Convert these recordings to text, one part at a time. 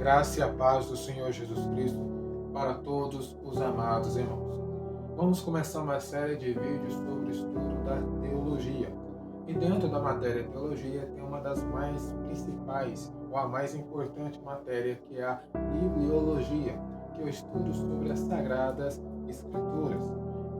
graça e a paz do Senhor Jesus Cristo para todos os amados irmãos. Vamos começar uma série de vídeos sobre o estudo da teologia. E dentro da matéria teologia tem uma das mais principais, ou a mais importante matéria, que é a bibliologia, que é o estudo sobre as Sagradas Escrituras.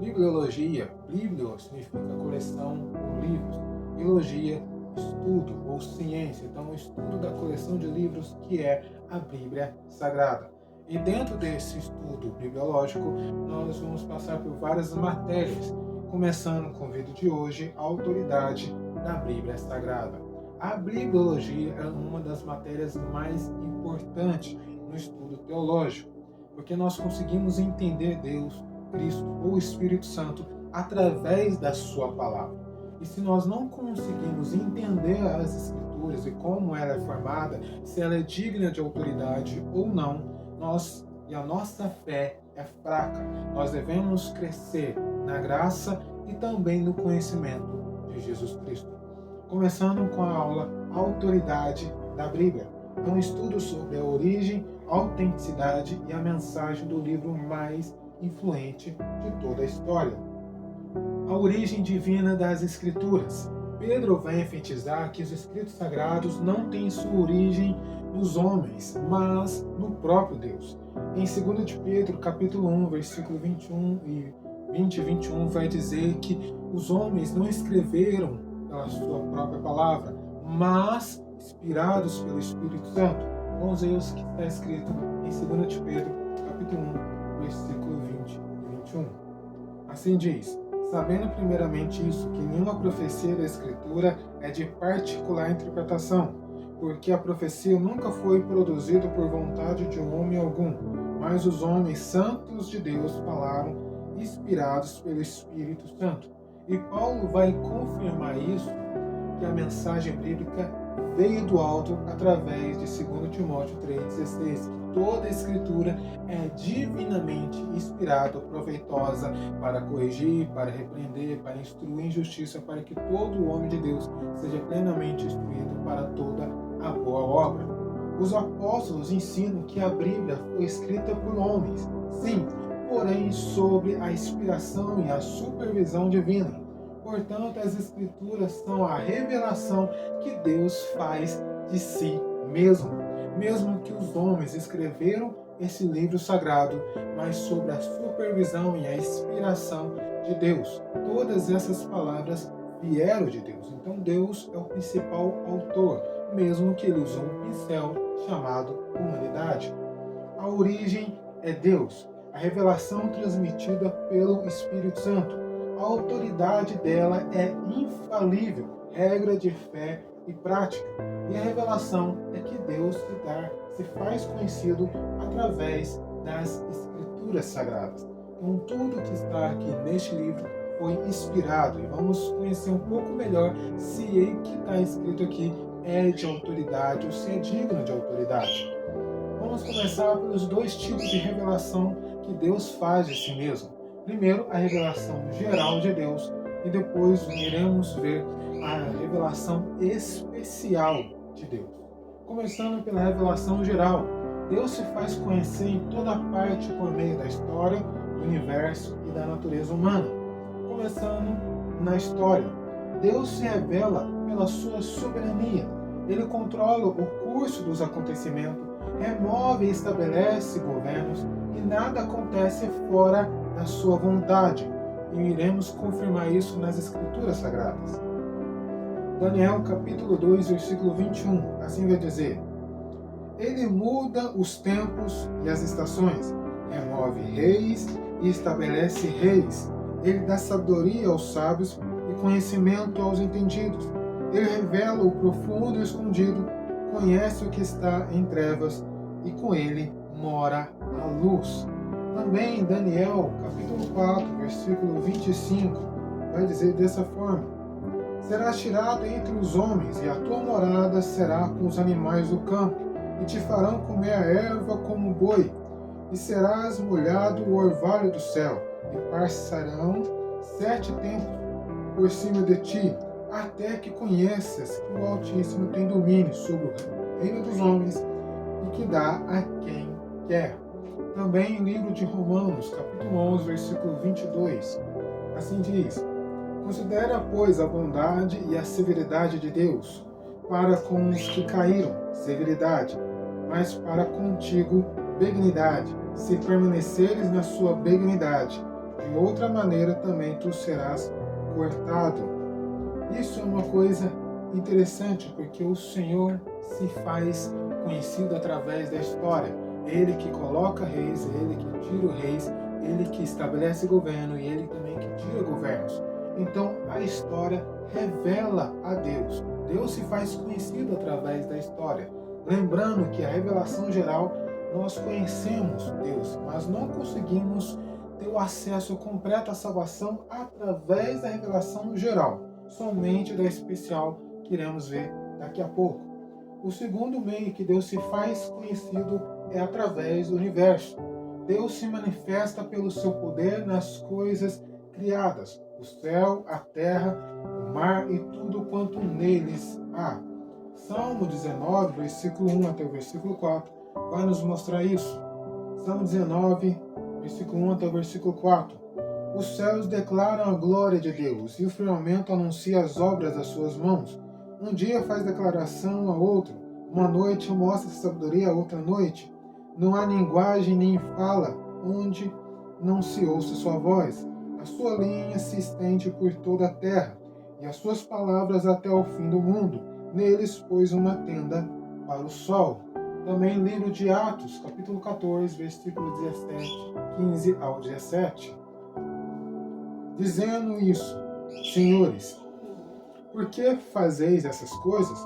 Bibliologia, biblio significa coleção ou livros, e logia, estudo ou ciência, então o estudo da coleção de livros que é a Bíblia Sagrada. E dentro desse estudo bibliológico, nós vamos passar por várias matérias, começando com o vídeo de hoje, a autoridade da Bíblia Sagrada. A bibliologia é uma das matérias mais importantes no estudo teológico, porque nós conseguimos entender Deus, Cristo ou Espírito Santo através da sua palavra. E se nós não conseguimos entender as Escrituras e como ela é formada, se ela é digna de autoridade ou não, a nossa fé é fraca. Nós devemos crescer na graça e também no conhecimento de Jesus Cristo. Começando com a aula Autoridade da Bíblia. É um estudo sobre a origem, a autenticidade e a mensagem do livro mais influente de toda a história. A origem divina das Escrituras. Pedro vai enfatizar que os escritos sagrados não têm sua origem nos homens, mas no próprio Deus. Em 2 de Pedro, capítulo 1, versículo 21 e 20 e 21, vai dizer que os homens não escreveram pela sua própria palavra, mas inspirados pelo Espírito Santo. Vamos ver o que está escrito em 2 de Pedro, capítulo 1, versículo 20 e 21. Assim diz: sabendo primeiramente isso, que nenhuma profecia da Escritura é de particular interpretação, porque a profecia nunca foi produzida por vontade de um homem algum, mas os homens santos de Deus falaram, inspirados pelo Espírito Santo. E Paulo vai confirmar isso, que a mensagem bíblica veio do alto através de 2 Timóteo 3,16, que toda a Escritura é divinamente inspirada, proveitosa para corrigir, para repreender, para instruir em justiça, para que todo o homem de Deus seja plenamente instruído para toda a boa obra. Os apóstolos ensinam que a Bíblia foi escrita por homens, sim, porém sob a inspiração e a supervisão divina. Portanto, as Escrituras são a revelação que Deus faz de si mesmo. Mesmo que os homens escreveram esse livro sagrado, mas sob a supervisão e a inspiração de Deus. Todas essas palavras vieram de Deus. Então Deus é o principal autor, mesmo que ele usou um pincel chamado humanidade. A origem é Deus, a revelação transmitida pelo Espírito Santo. A autoridade dela é infalível, regra de fé e prática. E a revelação é que Deus se faz conhecido através das Escrituras Sagradas. Então, tudo que está aqui neste livro foi inspirado. E vamos conhecer um pouco melhor se o que está escrito aqui é de autoridade ou se é digno de autoridade. Vamos começar pelos dois tipos de revelação que Deus faz de si mesmo. Primeiro, a revelação geral de Deus, e depois iremos ver a revelação especial de Deus. Começando pela revelação geral, Deus se faz conhecer em toda parte por meio da história, do universo e da natureza humana. Começando na história, Deus se revela pela sua soberania. Ele controla o curso dos acontecimentos, remove e estabelece governos, e nada acontece fora da sua vontade, e iremos confirmar isso nas Escrituras Sagradas. Daniel capítulo 2, versículo 21, assim vai dizer: ele muda os tempos e as estações, remove reis e estabelece reis, ele dá sabedoria aos sábios e conhecimento aos entendidos, ele revela o profundo e o escondido, conhece o que está em trevas, e com ele mora a luz. Também em Daniel, capítulo 4, versículo 25, vai dizer dessa forma: serás tirado entre os homens, e a tua morada será com os animais do campo, e te farão comer a erva como boi, e serás molhado o orvalho do céu, e passarão 7 tempos por cima de ti, até que conheças que o Altíssimo tem domínio sobre o reino dos homens e que dá a quem quer. Também em livro de Romanos, capítulo 11, versículo 22, assim diz: Considera, pois, a bondade e a severidade de Deus, para com os que caíram, severidade, mas para contigo, benignidade, se permaneceres na sua benignidade. De outra maneira também tu serás cortado. Isso é uma coisa interessante, porque o Senhor se faz conhecido através da história. Ele que coloca reis, ele que tira reis, ele que estabelece governo e ele também que tira governos. Então a história revela a Deus. Deus se faz conhecido através da história. Lembrando que a revelação geral, nós conhecemos Deus, mas não conseguimos ter o acesso completo à salvação através da revelação geral, somente da especial que iremos ver daqui a pouco. O segundo meio que Deus se faz conhecido é através do universo. Deus se manifesta pelo seu poder nas coisas criadas, o céu, a terra, o mar e tudo quanto neles há. Salmo 19, versículo 1 até o versículo 4, vai nos mostrar isso. Salmo 19, versículo 1 até o versículo 4. Os céus declaram a glória de Deus, e o firmamento anuncia as obras das suas mãos. Um dia faz declaração a outro, uma noite mostra sabedoria a outra noite. Não há linguagem nem fala, onde não se ouça sua voz. A sua linha se estende por toda a terra, e as suas palavras até o fim do mundo. Neles pôs uma tenda para o sol. Também livro de Atos, capítulo 14, versículo 17, 15 ao 17. Dizendo isso, senhores, por que fazeis essas coisas?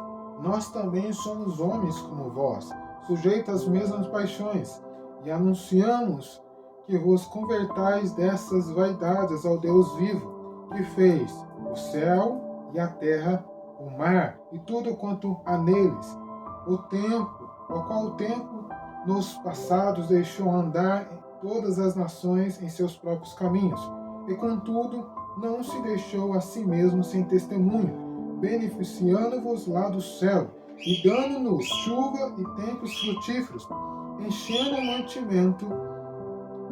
Nós também somos homens como vós, sujeitos às mesmas paixões, e anunciamos que vos convertais dessas vaidades ao Deus vivo, que fez o céu e a terra, o mar e tudo quanto há neles, o tempo, ao qual o tempo nos passados deixou andar todas as nações em seus próprios caminhos, e contudo não se deixou a si mesmo sem testemunho, beneficiando-vos lá do céu, e dando-nos chuva e tempos frutíferos, enchendo o mantimento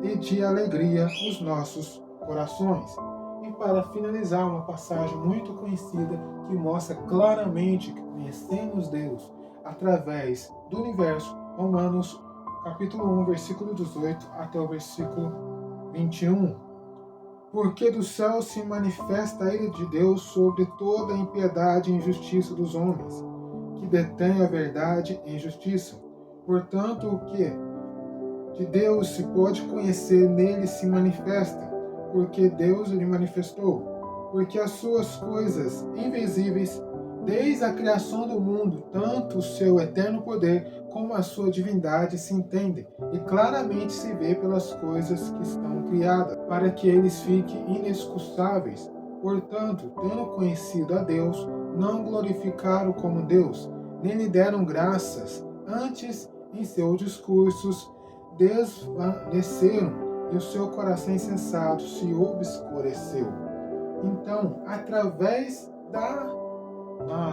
e de alegria os nossos corações. E para finalizar, uma passagem muito conhecida que mostra claramente que conhecemos Deus através do universo, Romanos capítulo 1, versículo 18 até o versículo 21. Porque do céu se manifesta a ira de Deus sobre toda a impiedade e injustiça dos homens, que detêm a verdade e injustiça. Portanto, o que de Deus se pode conhecer nele se manifesta, porque Deus lhe manifestou. Porque as suas coisas invisíveis, desde a criação do mundo, tanto o seu eterno poder como a sua divindade se entendem, e claramente se vê pelas coisas que estão criadas, para que eles fiquem inexcusáveis. Portanto, tendo conhecido a Deus, não glorificaram como Deus, nem lhe deram graças, antes em seus discursos desvaneceram, e o seu coração insensato se obscureceu. Então, através da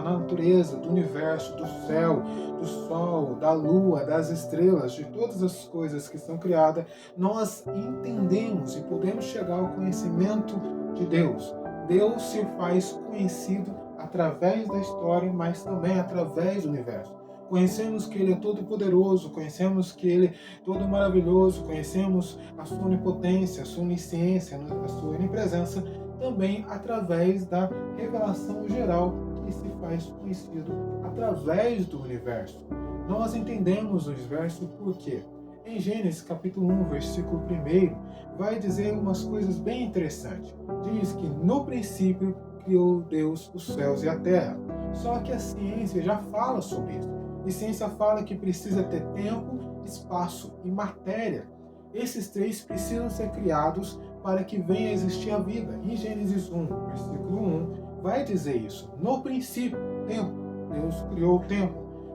natureza, do universo, do céu, do sol, da lua, das estrelas, de todas as coisas que são criadas, nós entendemos e podemos chegar ao conhecimento de Deus. Deus se faz conhecido através da história, mas também através do universo. Conhecemos que Ele é todo poderoso, conhecemos que Ele é todo maravilhoso, conhecemos a sua onipotência, a sua onisciência, a sua onipresença, também através da revelação geral que se faz conhecido através do universo. Nós entendemos o universo porque em Gênesis capítulo 1, versículo 1, vai dizer umas coisas bem interessantes. Diz que no princípio criou Deus os céus e a terra. Só que a ciência já fala sobre isso. A ciência fala que precisa ter tempo, espaço e matéria. Esses três precisam ser criados para que venha a existir a vida. Em Gênesis 1, versículo 1, vai dizer isso. No princípio, tempo. Deus criou o tempo.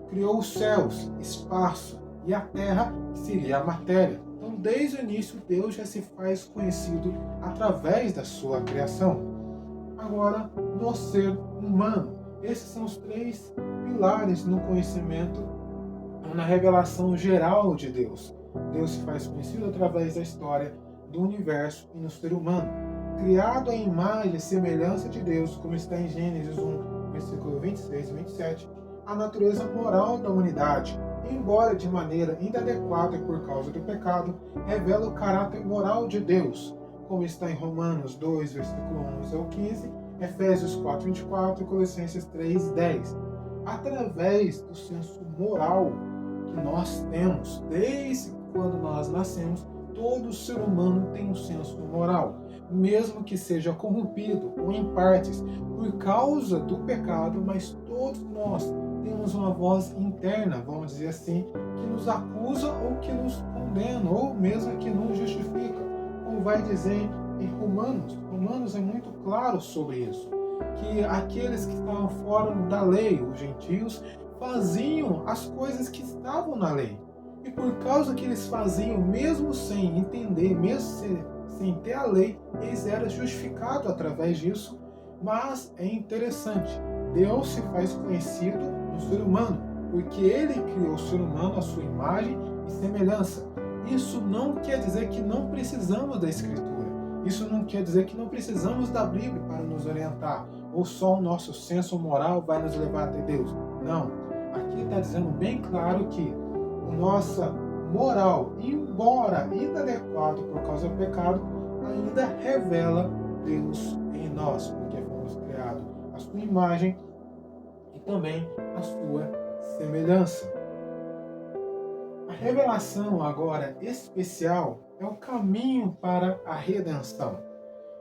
Criou os céus, espaço, e a terra, que seria a matéria. Então, desde o início, Deus já se faz conhecido através da sua criação. Agora, no ser humano. Esses são os três pilares no conhecimento na revelação geral de Deus. Deus se faz conhecido através da história do universo e no ser humano, criado à imagem e semelhança de Deus, como está em Gênesis 1, versículo 26 e 27, a natureza moral da humanidade, embora de maneira inadequada por causa do pecado, revela o caráter moral de Deus, como está em Romanos 2, versículo 11 ao 15, Efésios 4, 24 e Colossenses 3, 10. Através do senso moral que nós temos desde quando nós nascemos, todo ser humano tem um senso moral, mesmo que seja corrompido ou em partes por causa do pecado, mas todos nós temos uma voz interna, vamos dizer assim, que nos acusa ou que nos condena, ou mesmo que nos justifica, como vai dizer em Romanos. Romanos é muito claro sobre isso, que aqueles que estavam fora da lei, os gentios, faziam as coisas que estavam na lei. E por causa que eles faziam, mesmo sem entender, mesmo sem ter a lei, eles eram justificados através disso. Mas é interessante, Deus se faz conhecido no ser humano, porque Ele criou o ser humano à sua imagem e semelhança. Isso não quer dizer que não precisamos da Escritura. Isso não quer dizer que não precisamos da Bíblia para nos orientar, ou só o nosso senso moral vai nos levar até Deus. Não. Aqui está dizendo bem claro que a nossa moral, embora inadequado por causa do pecado, ainda revela Deus em nós, porque fomos criados à sua imagem e também à sua semelhança. A revelação agora especial é o caminho para a redenção.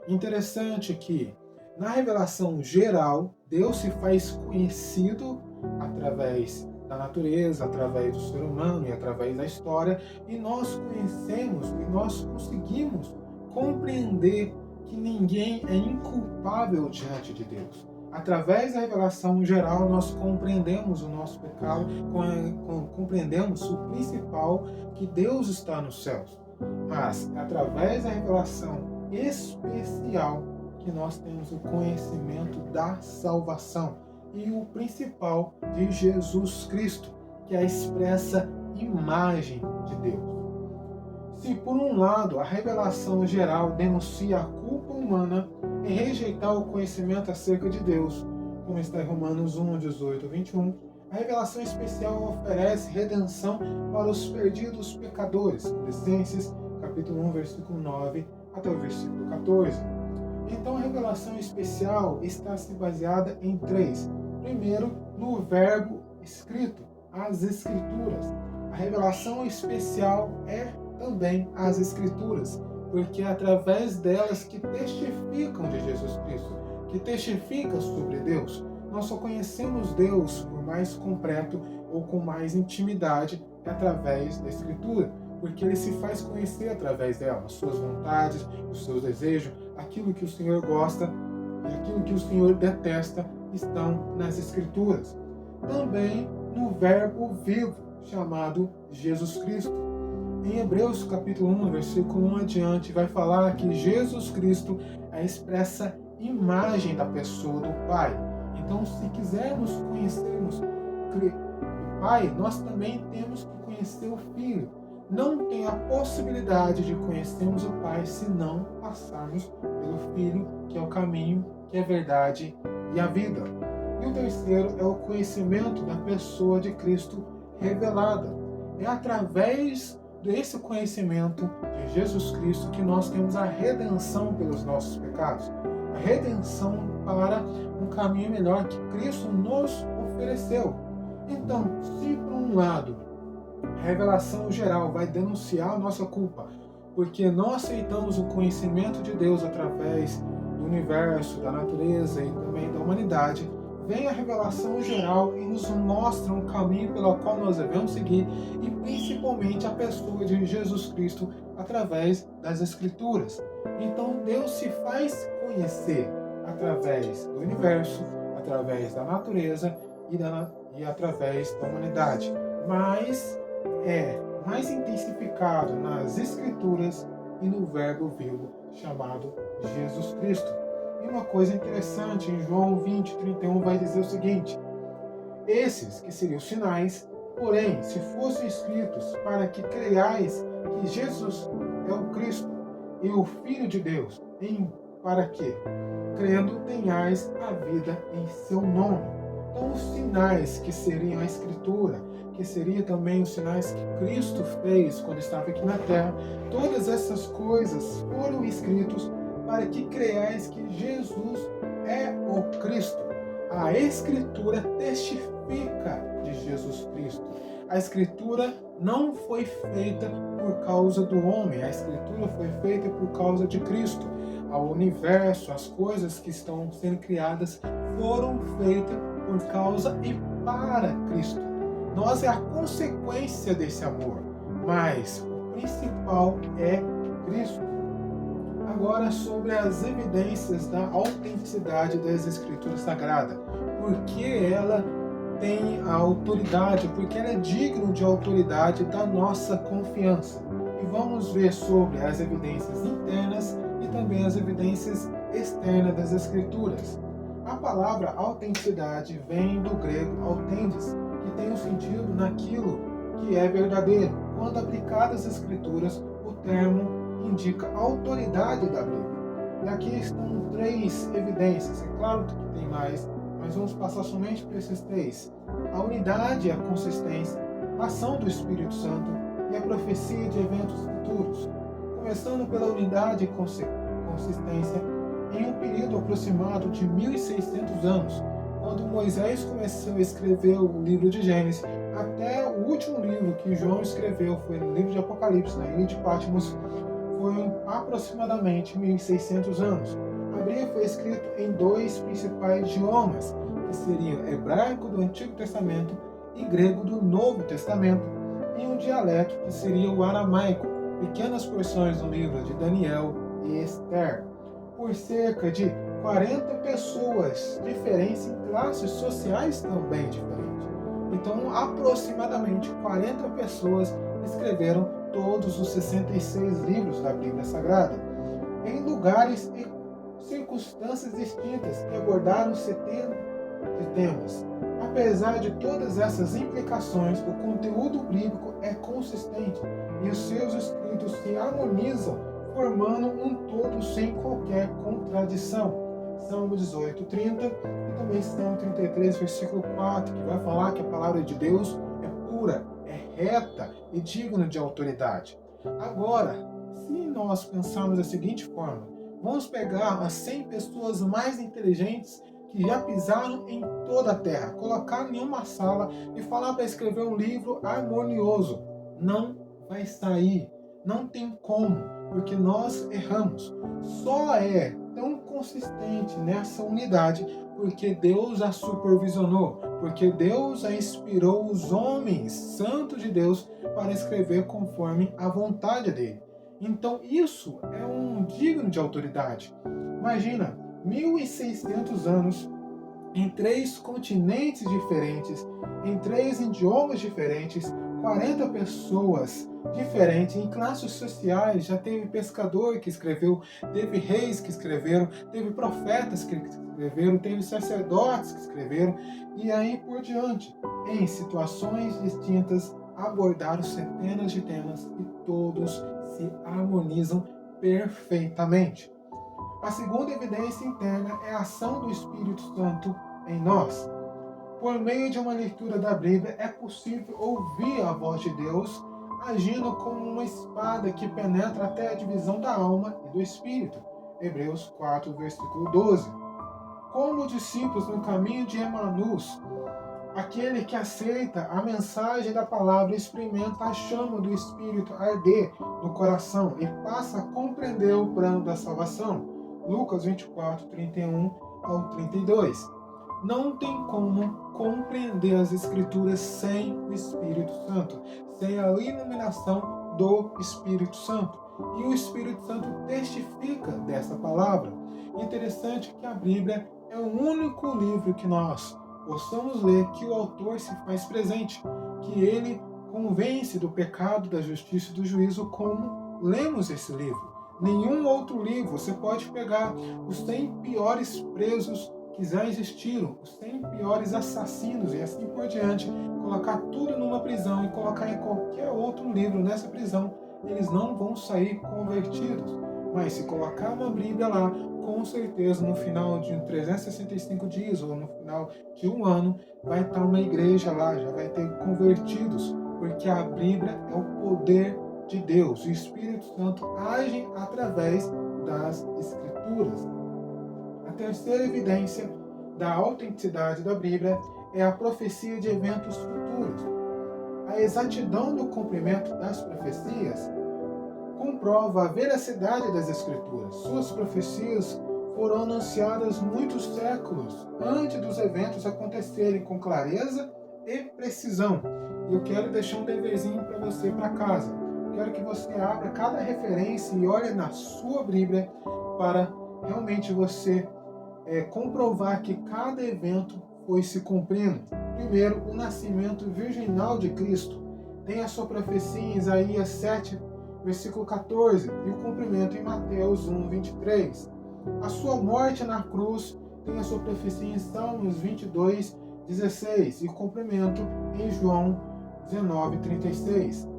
Interessante que na revelação geral, Deus se faz conhecido através da natureza, através do ser humano e através da história, e nós conhecemos e nós conseguimos compreender que ninguém é inculpável diante de Deus. Através da revelação geral, nós compreendemos o nosso pecado, compreendemos o principal, que Deus está nos céus. Mas, através da revelação especial, que nós temos o conhecimento da salvação e o principal de Jesus Cristo, que é a expressa imagem de Deus. Se por um lado a revelação geral denuncia a culpa humana em rejeitar o conhecimento acerca de Deus, como está em Romanos 1, 18 a 21, a revelação especial oferece redenção para os perdidos pecadores, Colossenses capítulo 1, versículo 9 até o versículo 14. Então a revelação especial está se baseada em três. Primeiro, no verbo escrito, as Escrituras. A revelação especial é também as Escrituras, porque é através delas que testificam de Jesus Cristo, que testificam sobre Deus. Nós só conhecemos Deus por mais completo ou com mais intimidade através da Escritura, porque Ele se faz conhecer através dela, as suas vontades, os seus desejos, aquilo que o Senhor gosta e aquilo que o Senhor detesta estão nas Escrituras. Também no verbo vivo, chamado Jesus Cristo. Em Hebreus capítulo 1, versículo 1 adiante, vai falar que Jesus Cristo é a expressa imagem da pessoa do Pai. Então, se quisermos conhecermos o Pai, nós também temos que conhecer o Filho. Não tem a possibilidade de conhecermos o Pai se não passarmos pelo Filho, que é o caminho, que é a verdade e a vida. E o terceiro é o conhecimento da pessoa de Cristo revelada. É através desse conhecimento de Jesus Cristo que nós temos a redenção pelos nossos pecados. A redenção para um caminho melhor que Cristo nos ofereceu. Então, se por um lado a revelação geral vai denunciar a nossa culpa, porque não aceitamos o conhecimento de Deus através do universo, da natureza e também da humanidade, vem a revelação geral e nos mostra um caminho pelo qual nós devemos seguir, e principalmente a pessoa de Jesus Cristo através das Escrituras. Então Deus se faz conhecer através do universo, através da natureza e através da humanidade. Mas é mais intensificado nas Escrituras e no verbo vivo chamado Jesus Cristo. E uma coisa interessante, em João 20, 31 vai dizer o seguinte: esses que seriam os sinais Porém, se fossem escritos para que creiais que Jesus é o Cristo e o Filho de Deus, para que, crendo, tenhais a vida em seu nome. Então, os sinais que seriam a Escritura, que seria também os sinais que Cristo fez quando estava aqui na terra, todas essas coisas foram escritos para que creiais que Jesus é o Cristo. A Escritura testifica de Jesus Cristo. A Escritura não foi feita por causa do homem, a Escritura foi feita por causa de Cristo. O universo, as coisas que estão sendo criadas foram feitas por causa e para Cristo. Nós é a consequência desse amor, mas o principal é Cristo. Agora, sobre as evidências da autenticidade das Escrituras Sagradas. Porque ela tem a autoridade, porque ela é digna de autoridade da nossa confiança. E vamos ver sobre as evidências internas e também as evidências externas das Escrituras. A palavra autenticidade vem do grego autentes, que tem um sentido naquilo que é verdadeiro. Quando aplicado às Escrituras, o termo indica a autoridade da Bíblia. E aqui estão 3 evidências. É claro que tem mais, mas vamos passar somente por esses 3. A unidade e a consistência, a ação do Espírito Santo e a profecia de eventos futuros. Começando pela unidade e consistência, em um período aproximado de 1.600 anos, quando Moisés começou a escrever o livro de Gênesis, até o último livro que João escreveu, foi no livro de Apocalipse, na ilha de Patmos, foi aproximadamente 1.600 anos. A Bíblia foi escrita em 2 principais idiomas, que seriam hebraico do Antigo Testamento e grego do Novo Testamento, e um dialeto que seria o aramaico, pequenas porções do livro de Daniel e Esther, por cerca de 40 pessoas diferentes em classes sociais também diferentes. Então, aproximadamente 40 pessoas escreveram todos os 66 livros da Bíblia Sagrada, em lugares e circunstâncias distintas que abordaram 70 de temas. Apesar de todas essas implicações, o conteúdo bíblico é consistente e os seus escritos se harmonizam, formando um todo sem qualquer contradição. Salmo 18:30 e também Salmo 33, versículo 4, que vai falar que a palavra de Deus é pura, é reta e digna de autoridade. Agora, se nós pensarmos da seguinte forma, vamos pegar as 100 pessoas mais inteligentes que já pisaram em toda a Terra, colocar em uma sala e falar para escrever um livro harmonioso. Não vai sair, não tem como, porque nós erramos. Só é tão consistente nessa unidade porque Deus a supervisionou, porque Deus a inspirou os homens santos de Deus para escrever conforme a vontade dele. Então isso é um digno de autoridade. Imagina, 1.600 anos em 3 continentes diferentes, em 3 idiomas diferentes, 40 pessoas diferentes, em classes sociais. Já teve pescador que escreveu, teve reis que escreveram, teve profetas que escreveram, teve sacerdotes que escreveram, e aí por diante. Em situações distintas, abordaram centenas de temas e todos se harmonizam perfeitamente. A segunda evidência interna é a ação do Espírito Santo em nós. Por meio de uma leitura da Bíblia, é possível ouvir a voz de Deus agindo como uma espada que penetra até a divisão da alma e do espírito. Hebreus 4, versículo 12. Como discípulos no caminho de Emaús, aquele que aceita a mensagem da palavra experimenta a chama do Espírito arder no coração e passa a compreender o plano da salvação. Lucas 24, 31 ao 32. Não tem como compreender as Escrituras sem o Espírito Santo, sem a iluminação do Espírito Santo. E o Espírito Santo testifica dessa palavra. Interessante que a Bíblia é o único livro que nós possamos ler que o autor se faz presente, que ele convence do pecado, da justiça e do juízo como lemos esse livro. Nenhum outro livro, você pode pegar os 100 piores presos quiser existir os 100 piores assassinos e assim por diante, colocar tudo numa prisão e colocar em qualquer outro livro nessa prisão, eles não vão sair convertidos. Mas se colocar uma Bíblia lá, com certeza no final de 365 dias ou no final de um ano, vai estar uma igreja lá, já vai ter convertidos, porque a Bíblia é o poder de Deus. O Espírito Santo age através das Escrituras. A terceira evidência da autenticidade da Bíblia é a profecia de eventos futuros. A exatidão do cumprimento das profecias comprova a veracidade das Escrituras. Suas profecias foram anunciadas muitos séculos antes dos eventos acontecerem com clareza e precisão. E eu quero deixar um deverzinho para você para casa. Quero que você abra cada referência e olhe na sua Bíblia para realmente você comprovar que cada evento foi se cumprindo. Primeiro, o nascimento virginal de Cristo tem a sua profecia em Isaías 7, versículo 14, e o cumprimento em Mateus 1, 23. A sua morte na cruz tem a sua profecia em Salmos 22, 16, e o cumprimento em João 19, 36.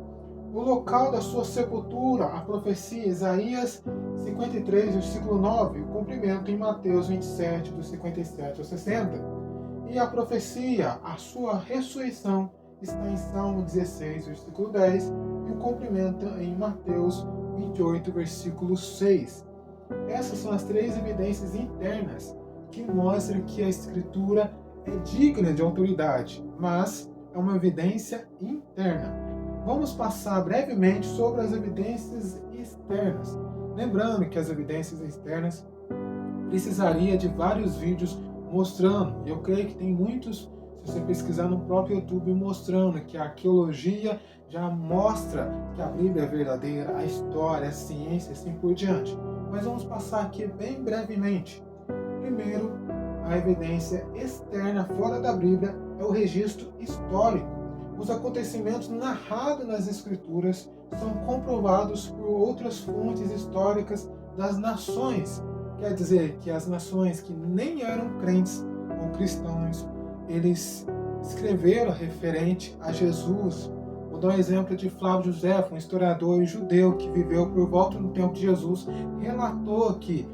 O local da sua sepultura, a profecia Isaías 53, versículo 9, o cumprimento em Mateus 27, do 57 ao 60. E a profecia, a sua ressurreição, está em Salmo 16, versículo 10, e o cumprimento em Mateus 28, versículo 6. Essas são as três evidências internas que mostram que a Escritura é digna de autoridade, mas é uma evidência interna. Vamos passar brevemente sobre as evidências externas. Lembrando que as evidências externas precisaria de vários vídeos mostrando, e eu creio que tem muitos, se você pesquisar no próprio YouTube, mostrando que a arqueologia já mostra que a Bíblia é verdadeira, a história, a ciência, assim por diante. Mas vamos passar aqui bem brevemente. Primeiro, a evidência externa fora da Bíblia é o registro histórico. Os acontecimentos narrados nas Escrituras são comprovados por outras fontes históricas das nações. Quer dizer que as nações que nem eram crentes ou cristãos, eles escreveram referente a Jesus. Vou dar um exemplo de Flávio José, um historiador judeu que viveu por volta do tempo de Jesus, relatou que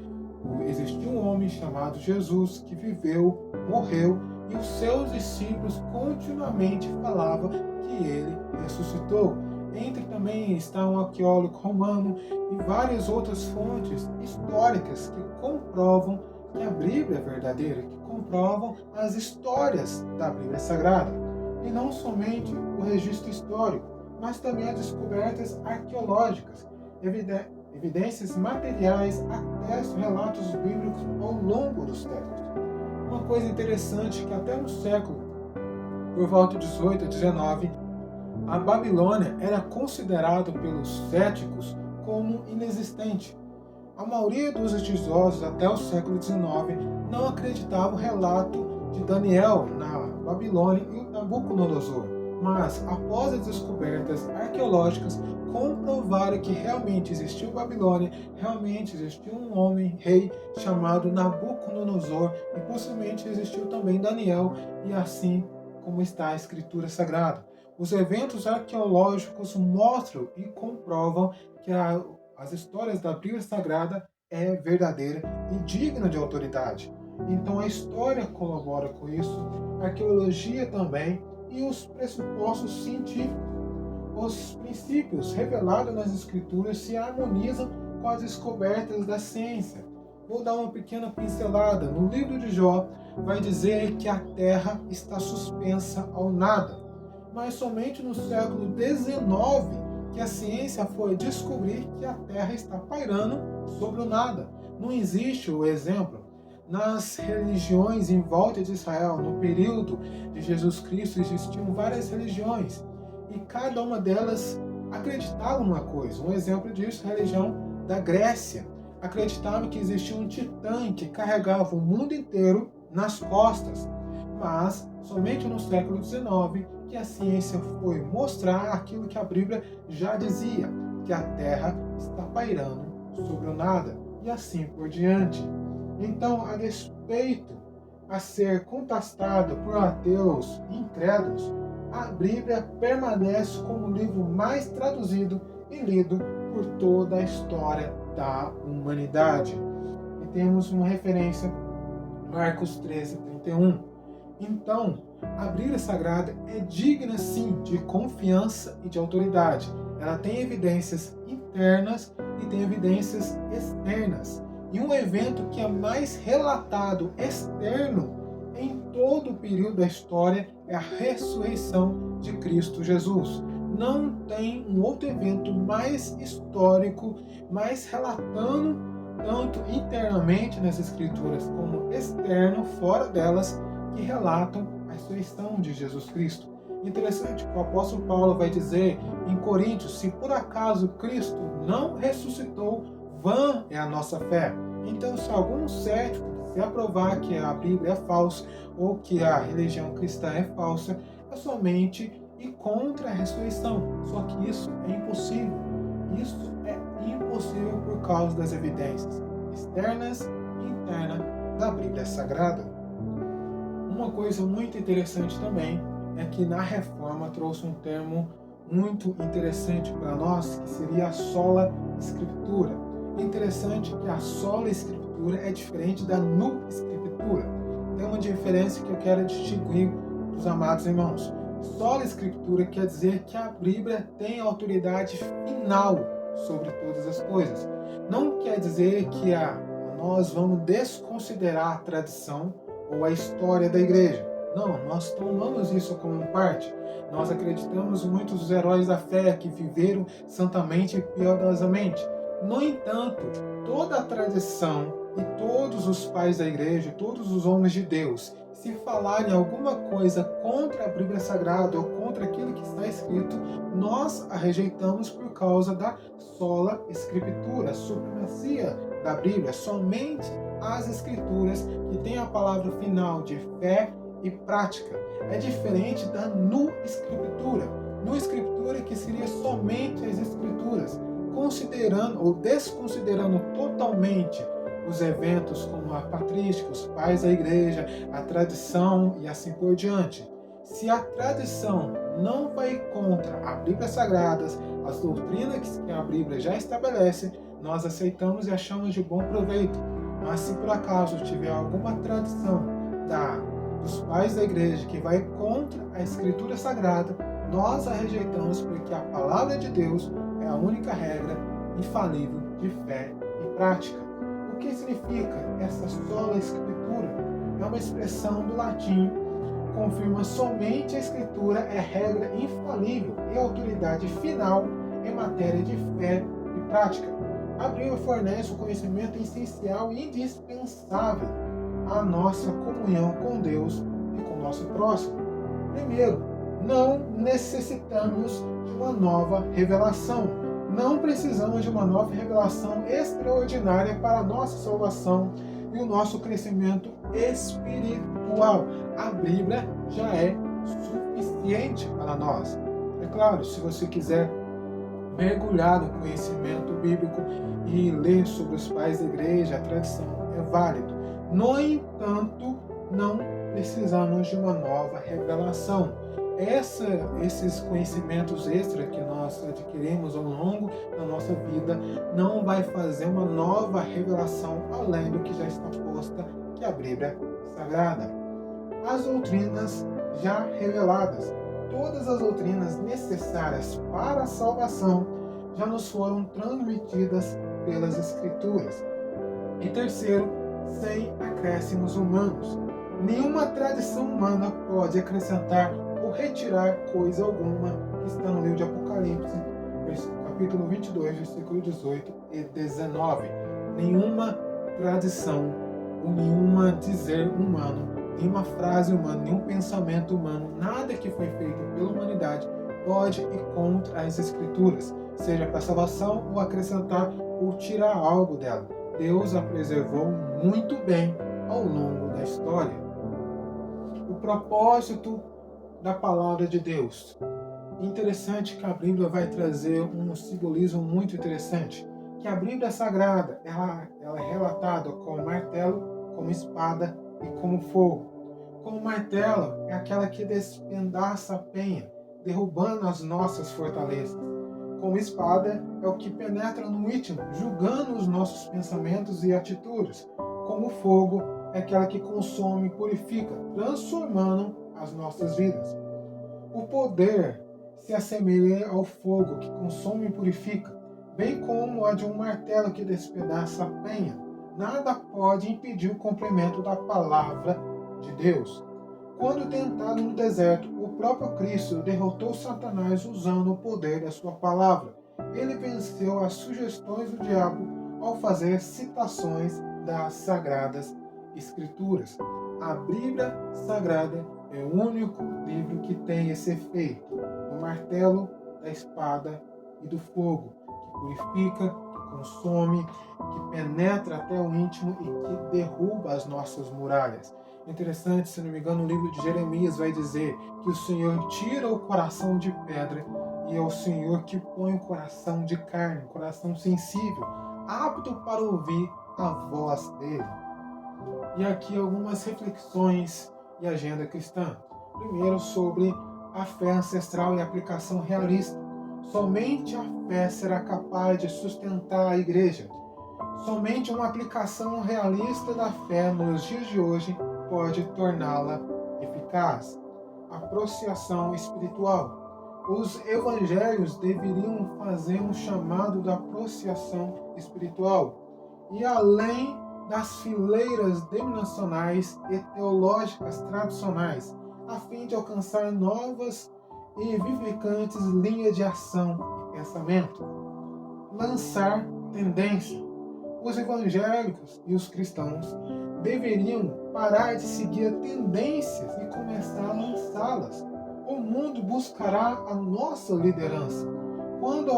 existiu um homem chamado Jesus que viveu, morreu, e os seus discípulos continuamente falavam que ele ressuscitou. Entre também está um arqueólogo romano e várias outras fontes históricas que comprovam que a Bíblia é verdadeira, que comprovam as histórias da Bíblia Sagrada. E não somente o registro histórico, mas também as descobertas arqueológicas, evidências materiais, até os relatos bíblicos ao longo dos séculos. Uma coisa interessante é que até no século, por volta de 18 a 19, a Babilônia era considerada pelos céticos como inexistente. A maioria dos estudiosos até o século XIX não acreditava o relato de Daniel na Babilônia e o Nabucodonosor, mas após as descobertas arqueológicas comprovaram que realmente existiu Babilônia, realmente existiu um homem, rei, chamado Nabucodonosor, e possivelmente existiu também Daniel, e assim como está a Escritura Sagrada. Os eventos arqueológicos mostram e comprovam que as histórias da Bíblia Sagrada é verdadeira e digna de autoridade. Então a história colabora com isso, a arqueologia também e os pressupostos científicos. Os princípios revelados nas Escrituras se harmonizam com as descobertas da ciência. Vou dar uma pequena pincelada. No livro de Jó vai dizer que a Terra está suspensa ao nada. Mas somente no século XIX que a ciência foi descobrir que a Terra está pairando sobre o nada. Não existe o exemplo. Nas religiões em volta de Israel, no período de Jesus Cristo, existiam várias religiões. E cada uma delas acreditava numa coisa. Um exemplo disso é a religião da Grécia. Acreditava que existia um titã que carregava o mundo inteiro nas costas. Mas somente no século XIX que a ciência foi mostrar aquilo que a Bíblia já dizia, que a Terra está pairando sobre o nada, e assim por diante. Então, a despeito a ser contestado por ateus e incrédulos, a Bíblia permanece como o livro mais traduzido e lido por toda a história da humanidade. E temos uma referência, Marcos 13:31. Então, a Bíblia Sagrada é digna sim de confiança e de autoridade. Ela tem evidências internas e tem evidências externas. E um evento que é mais relatado externo em todo o período da história é a ressurreição de Cristo Jesus. Não tem um outro evento mais histórico, mais relatando tanto internamente nas Escrituras como externo, fora delas, que relatam a ressurreição de Jesus Cristo. Interessante que o apóstolo Paulo vai dizer em Coríntios: se por acaso Cristo não ressuscitou, vã é a nossa fé. Então, se algum cético quiser provar que a Bíblia é falsa ou que a religião cristã é falsa, é somente ir contra a ressurreição. Só que isso é impossível. Isso é impossível por causa das evidências externas e internas da Bíblia Sagrada. Uma coisa muito interessante também é que na Reforma trouxe um termo muito interessante para nós, que seria a sola escritura. É interessante que a sola escritura é diferente da nu escritura. Tem uma diferença que eu quero distinguir dos amados irmãos. Sola escritura quer dizer que a Bíblia tem autoridade final sobre todas as coisas. Não quer dizer que nós vamos desconsiderar a tradição ou a história da igreja. Não, nós tomamos isso como parte. Nós acreditamos muito nos heróis da fé que viveram santamente e piedosamente. No entanto, toda a tradição e todos os pais da igreja, todos os homens de Deus, se falarem alguma coisa contra a Bíblia Sagrada ou contra aquilo que está escrito, nós a rejeitamos por causa da sola escritura, a supremacia da Bíblia. Somente as escrituras que têm a palavra final de fé e prática. É diferente da nu escritura. Nu escritura que seria somente as escrituras, considerando ou desconsiderando totalmente os eventos como a patrística, os pais da igreja, a tradição e assim por diante. Se a tradição não vai contra a Bíblia Sagrada, as doutrinas que a Bíblia já estabelece, nós aceitamos e achamos de bom proveito. Mas se por acaso tiver alguma tradição dos pais da igreja que vai contra a Escritura Sagrada, nós a rejeitamos, porque a palavra de Deus é a única regra infalível de fé e prática. O que significa essa sola escritura? É uma expressão do latim, confirma somente a escritura é regra infalível e autoridade final em matéria de fé e prática. A Bíblia fornece o conhecimento essencial e indispensável à nossa comunhão com Deus e com o nosso próximo. Primeiro, não necessitamos de uma nova revelação. Não precisamos de uma nova revelação extraordinária para a nossa salvação e o nosso crescimento espiritual. A Bíblia já é suficiente para nós. É claro, se você quiser mergulhar no conhecimento bíblico e ler sobre os pais da igreja, a tradição é válido. No entanto, não precisamos de uma nova revelação. Esses conhecimentos extras que nós adquirimos ao longo da nossa vida não vai fazer uma nova revelação além do que já está posta, que é a Bíblia Sagrada. As doutrinas já reveladas. Todas as doutrinas necessárias para a salvação já nos foram transmitidas pelas Escrituras. E terceiro, sem acréscimos humanos. Nenhuma tradição humana pode acrescentar ou retirar coisa alguma que está no livro de Apocalipse, capítulo 22, versículo 18 e 19. Nenhuma tradição ou nenhuma dizer humano, nenhuma frase humana, nenhum pensamento humano, nada que foi feito pela humanidade pode ir contra as Escrituras, seja para salvação ou acrescentar ou tirar algo dela. Deus a preservou muito bem ao longo da história. O propósito da palavra de Deus. Interessante que a Bíblia vai trazer um simbolismo muito interessante, que a Bíblia Sagrada ela é relatada como martelo, como espada e como fogo. Como martelo é aquela que despedaça a penha, derrubando as nossas fortalezas. Como espada é o que penetra no íntimo, julgando os nossos pensamentos e atitudes. Como fogo é aquela que consome e purifica, transformando as nossas vidas. O poder se assemelha ao fogo que consome e purifica, bem como a de um martelo que despedaça a penha. Nada pode impedir o cumprimento da palavra de Deus. Quando tentado no deserto, o próprio Cristo derrotou Satanás usando o poder da sua palavra. Ele venceu as sugestões do diabo ao fazer citações das Sagradas Escrituras. A Bíblia Sagrada é o único livro que tem esse efeito do martelo, da espada e do fogo, que purifica, que consome, que penetra até o íntimo e que derruba as nossas muralhas. Interessante, se não me engano, o livro de Jeremias vai dizer que o Senhor tira o coração de pedra e é o Senhor que põe o coração de carne, coração sensível, apto para ouvir a voz dele. E aqui algumas reflexões e agenda cristã. Primeiro, sobre a fé ancestral e aplicação realista. Somente a fé será capaz de sustentar a igreja. Somente uma aplicação realista da fé nos dias de hoje pode torná-la eficaz. Apreciação espiritual. Os evangelhos deveriam fazer um chamado da apreciação espiritual. E além das fileiras denominacionais e teológicas tradicionais, a fim de alcançar novas e vivificantes linhas de ação e pensamento. Lançar tendência. Os evangélicos e os cristãos deveriam parar de seguir tendências e começar a lançá-las. O mundo buscará a nossa liderança. Quando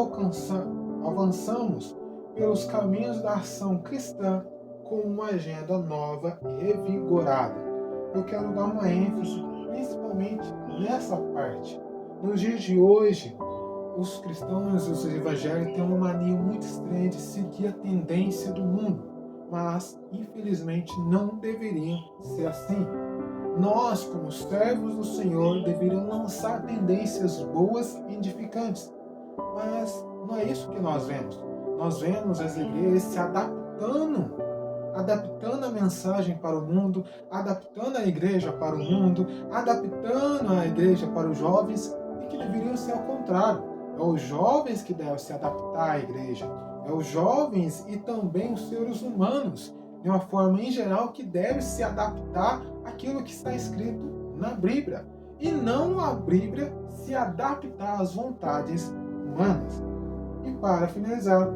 avançamos pelos caminhos da ação cristã com uma agenda nova e revigorada. Eu quero dar uma ênfase principalmente nessa parte. Nos dias de hoje, os cristãos e os evangélicos têm uma mania muito estranha de seguir a tendência do mundo, mas infelizmente não deveriam ser assim. Nós, como servos do Senhor, deveríamos lançar tendências boas e edificantes, mas não é isso que nós vemos. Nós vemos as igrejas se adaptando a mensagem para o mundo, adaptando a igreja para o mundo, adaptando a igreja para os jovens, e que deveriam ser ao contrário. É os jovens que devem se adaptar à igreja. É os jovens e também os seres humanos, de uma forma em geral, que devem se adaptar àquilo que está escrito na Bíblia. E não a Bíblia se adaptar às vontades humanas. E para finalizar,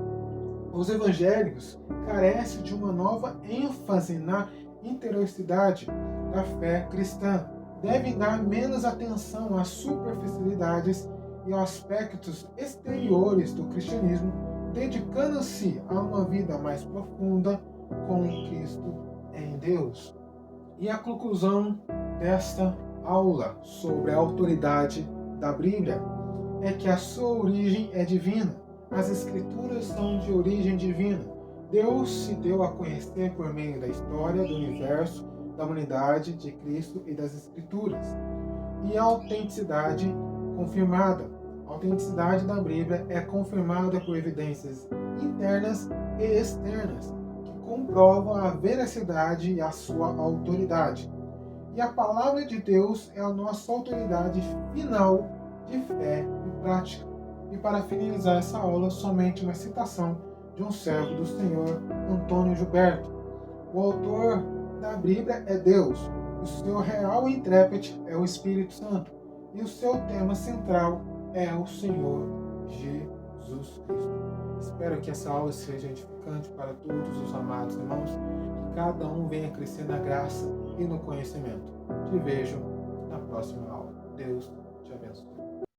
os evangélicos carecem de uma nova ênfase na interioricidade da fé cristã. Devem dar menos atenção às superficialidades e aos aspectos exteriores do cristianismo, dedicando-se a uma vida mais profunda com Cristo em Deus. E a conclusão desta aula sobre a autoridade da Bíblia é que a sua origem é divina. As Escrituras são de origem divina. Deus se deu a conhecer por meio da história, do universo, da humanidade, de Cristo e das Escrituras. E a autenticidade confirmada. A autenticidade da Bíblia é confirmada por evidências internas e externas, que comprovam a veracidade e a sua autoridade. E a palavra de Deus é a nossa autoridade final de fé e prática. E para finalizar essa aula, somente uma citação de um servo do Senhor, Antônio Gilberto. O autor da Bíblia é Deus, o seu real intérprete é o Espírito Santo, e o seu tema central é o Senhor Jesus Cristo. Espero que essa aula seja edificante para todos os amados irmãos, que cada um venha crescer na graça e no conhecimento. Te vejo na próxima aula. Deus te abençoe.